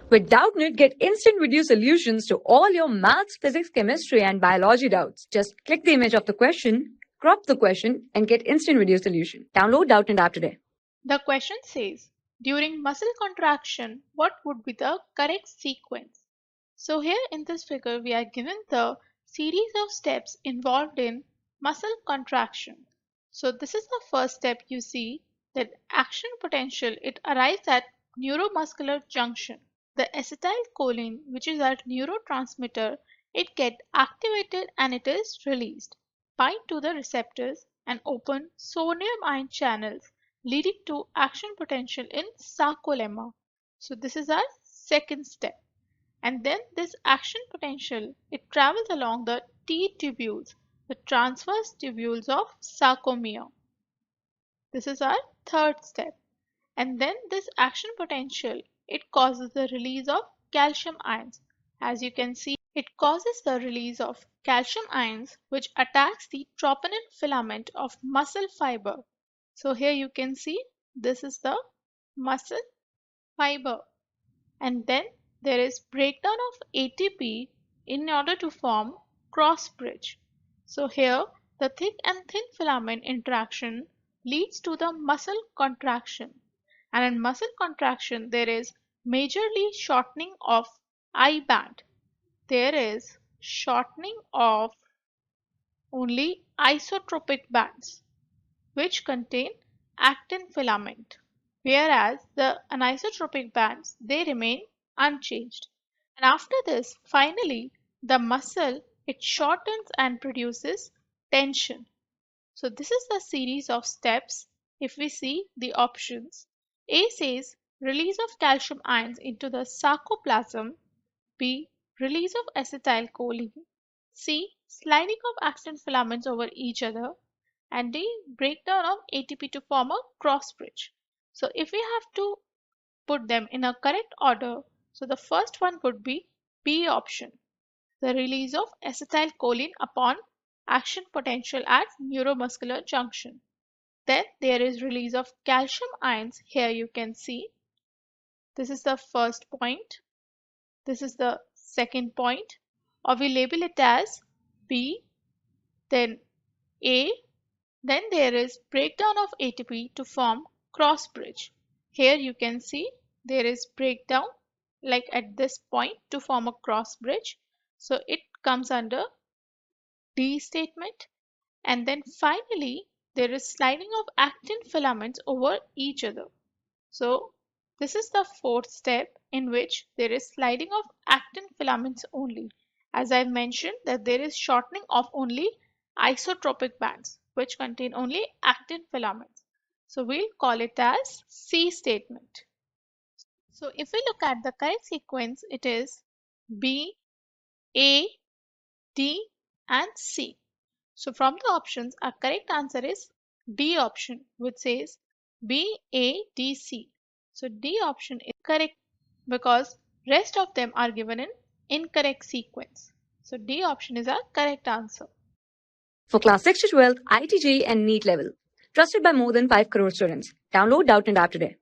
With Doubtnut, get instant video solutions to all your maths, physics, chemistry, and biology doubts. Just click the image of the question, crop the question, and get instant video solution. Download Doubtnut app today. The question says, during muscle contraction, what would be the correct sequence? So here in this figure, we are given the series of steps involved in muscle contraction. So this is the first step. You see that action potential, it arrives at neuromuscular junction. The acetylcholine, which is our neurotransmitter, it gets activated and it is released, bind to the receptors and open sodium ion channels, leading to action potential in sarcolemma. So this is our second step. And then this action potential, it travels along the T tubules, the transverse tubules of sarcomere. This is our third step. And then this action potential, it causes the release of calcium ions. As you can see, it causes the release of calcium ions which attacks the troponin filament of muscle fiber. So here you can see this is the muscle fiber. And then there is breakdown of ATP in order to form cross bridge. So here the thick and thin filament interaction leads to the muscle contraction. And in muscle contraction, there is majorly shortening of I band. There is shortening of only isotropic bands which contain actin filament, whereas the anisotropic bands, they remain unchanged. And after this, finally, the muscle, it shortens and produces tension. So this is the series of steps. If we see the options, A says release of calcium ions into the sarcoplasm, B release of acetylcholine, C sliding of actin filaments over each other, and D breakdown of ATP to form a cross bridge. So if we have to put them in a correct order, so the first one would be B option, the release of acetylcholine upon action potential at neuromuscular junction. Then there is release of calcium ions. Here you can see this is the first point, this is the second point, or we label it as B, then A. Then there is breakdown of ATP to form cross bridge. Here you can see there is breakdown like at this point to form a cross bridge. So it comes under D statement. And then finally there is sliding of actin filaments over each other. So this is the fourth step in which there is sliding of actin filaments only. As I mentioned that there is shortening of only isotropic bands which contain only actin filaments. So we'll call it as C statement. So if we look at the correct sequence, it is B, A, D and C. So from the options, our correct answer is D option, which says B, A, D, C. So D option is correct because rest of them are given in incorrect sequence. So D option is our correct answer. For class 6 to 12, IIT JEE and NEET level. Trusted by more than 5 crore students. Download Doubtnut app today.